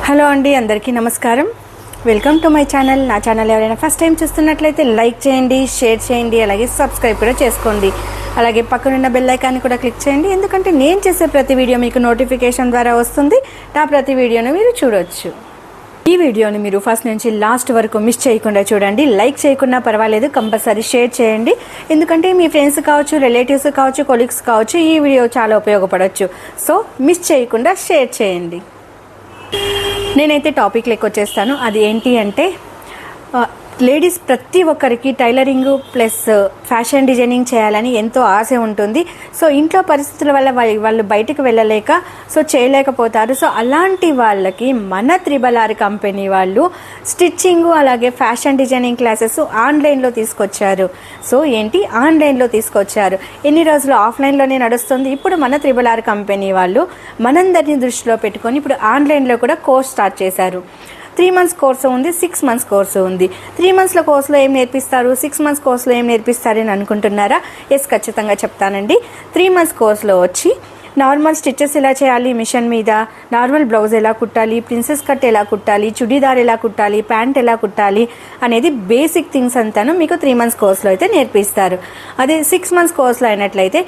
Hello అండి, అందరికీ నమస్కారం. Welcome to my channel. నా ఛానల్ ఎవరైనా ఫస్ట్ టైం చూస్తున్నట్లయితే లైక్ చేయండి, షేర్ చేయండి, అలాగే సబ్స్క్రైబ్ కూడా చేసుకోండి. అలాగే పక్కనున్న బెల్ ఐకాన్ని కూడా క్లిక్ చేయండి, ఎందుకంటే నేను చేసే ప్రతి వీడియో మీకు నోటిఫికేషన్ ద్వారా వస్తుంది. నా ప్రతి వీడియోను మీరు చూడొచ్చు. ఈ వీడియోని మీరు ఫస్ట్ నుంచి లాస్ట్ వరకు మిస్ చేయకుండా చూడండి. లైక్ చేయకుండా పర్వాలేదు, కంపల్సరీ షేర్ చేయండి. ఎందుకంటే మీ ఫ్రెండ్స్ కావచ్చు, రిలేటివ్స్ కావచ్చు, కొలీగ్స్ కావచ్చు, ఈ వీడియో చాలా ఉపయోగపడవచ్చు. సో మిస్ చేయకుండా షేర్ చేయండి. నేనైతే టాపిక్ లెక్క వచ్చేస్తాను. అది ఏంటి అంటే, లేడీస్ ప్రతి ఒక్కరికి టైలరింగ్ ప్లస్ ఫ్యాషన్ డిజైనింగ్ చేయాలని ఎంతో ఆశ ఉంటుంది. సో ఇంట్లో పరిస్థితుల వల్ల వాళ్ళు బయటకు వెళ్ళలేక చేయలేకపోతారు. సో అలాంటి వాళ్ళకి మన త్రిబల్ కంపెనీ వాళ్ళు స్టిచ్చింగ్ అలాగే ఫ్యాషన్ డిజైనింగ్ క్లాసెస్ ఆన్లైన్లో తీసుకొచ్చారు. సో ఏంటి, ఆన్లైన్లో తీసుకొచ్చారు. ఎన్ని రోజులు ఆఫ్లైన్లోనే నడుస్తుంది. ఇప్పుడు మన త్రిబల్ కంపెనీ వాళ్ళు మనందరినీ దృష్టిలో పెట్టుకొని ఇప్పుడు ఆన్లైన్లో కూడా కోర్స్ స్టార్ట్ చేశారు. 3 months కోర్సు ఉంది, 6 months కోర్సు ఉంది. 3 months కోర్సులో ఏం నేర్పిస్తారు, 6 months కోర్సులో ఏం నేర్పిస్తారని అనుకుంటున్నారా? ఎస్, ఖచ్చితంగా చెప్తానండి. 3 months కోర్సులో వచ్చి నార్మల్ స్టిచెస్ ఎలా చేయాలి మిషన్ మీద, నార్మల్ బ్లౌజ్ ఎలా కుట్టాలి, ప్రిన్సెస్ కట్ ఎలా కుట్టాలి, చుడీదార్ ఎలా కుట్టాలి, ప్యాంట్ ఎలా కుట్టాలి అనేది బేసిక్ థింగ్స్ అంతాను మీకు 3 months కోర్సులో అయితే నేర్పిస్తారు. అదే 6 months కోర్సులో అయినట్లయితే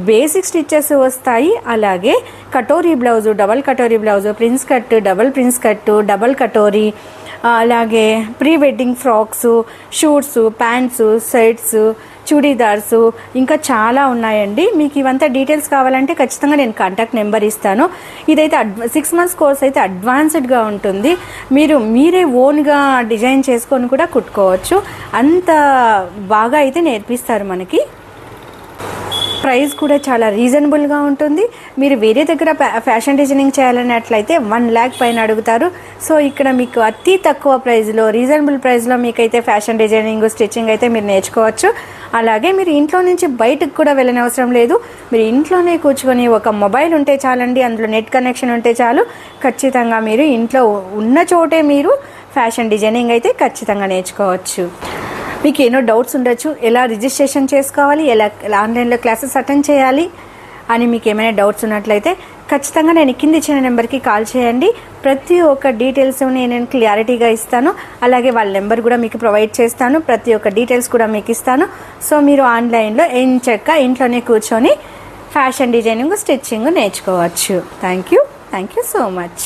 బేసిక్ స్టిచెస్ వస్తాయి. అలాగే katori blouse, double katori blouse, prince cut, double prince cut, double katori, అలాగే pre wedding frocks, suits, pants, shirts, churidars, ఇంకా చాలా ఉన్నాయండి. మీకు ఇవంతా డీటెయిల్స్ కావాలంటే ఖచ్చితంగా నేను కాంటాక్ట్ నెంబర్ ఇస్తాను. ఇదైతే 6 months కోర్స్ అయితే అడ్వాన్స్డ్గా ఉంటుంది. మీరే ఓన్గా డిజైన్ చేసుకొని కూడా కుట్టుకోవచ్చు. అంత బాగా అయితే నేర్పిస్తారు. మనకి ప్రైస్ కూడా చాలా రీజనబుల్గా ఉంటుంది. మీరు వేరే దగ్గర ఫ్యాషన్ డిజైనింగ్ చేయాలన్నట్లయితే 1 lakh పైన అడుగుతారు. సో ఇక్కడ మీకు అతి తక్కువ ప్రైస్లో, రీజనబుల్ ప్రైస్లో మీకైతే ఫ్యాషన్ డిజైనింగ్, స్టిచ్చింగ్ అయితే మీరు నేర్చుకోవచ్చు. అలాగే మీరు ఇంట్లో నుంచి బయటకు కూడా వెళ్ళనవసరం లేదు. మీరు ఇంట్లోనే కూర్చుకొని ఒక మొబైల్ ఉంటే చాలండి, అందులో నెట్ కనెక్షన్ ఉంటే చాలు. ఖచ్చితంగా మీరు ఇంట్లో ఉన్న చోటే మీరు ఫ్యాషన్ డిజైనింగ్ అయితే ఖచ్చితంగా నేర్చుకోవచ్చు. మీకు ఎన్నో డౌట్స్ ఉండొచ్చు, ఎలా రిజిస్ట్రేషన్ చేసుకోవాలి, ఎలా ఆన్లైన్లో క్లాసెస్ అటెండ్ చేయాలి అని మీకు ఏమైనా డౌట్స్ ఉన్నట్లయితే ఖచ్చితంగా నేను కింద ఇచ్చిన నెంబర్కి కాల్ చేయండి. ప్రతి ఒక్క డీటెయిల్స్ నేను క్లారిటీగా ఇస్తాను. అలాగే వాళ్ళ నెంబర్ కూడా మీకు ప్రొవైడ్ చేస్తాను. ప్రతి ఒక్క డీటెయిల్స్ కూడా మీకు ఇస్తాను. సో మీరు ఆన్లైన్లో ఎంచక్కా ఇంట్లోనే కూర్చొని ఫ్యాషన్ డిజైనింగ్, స్టిచ్చింగ్ నేర్చుకోవచ్చు. Thank you so much.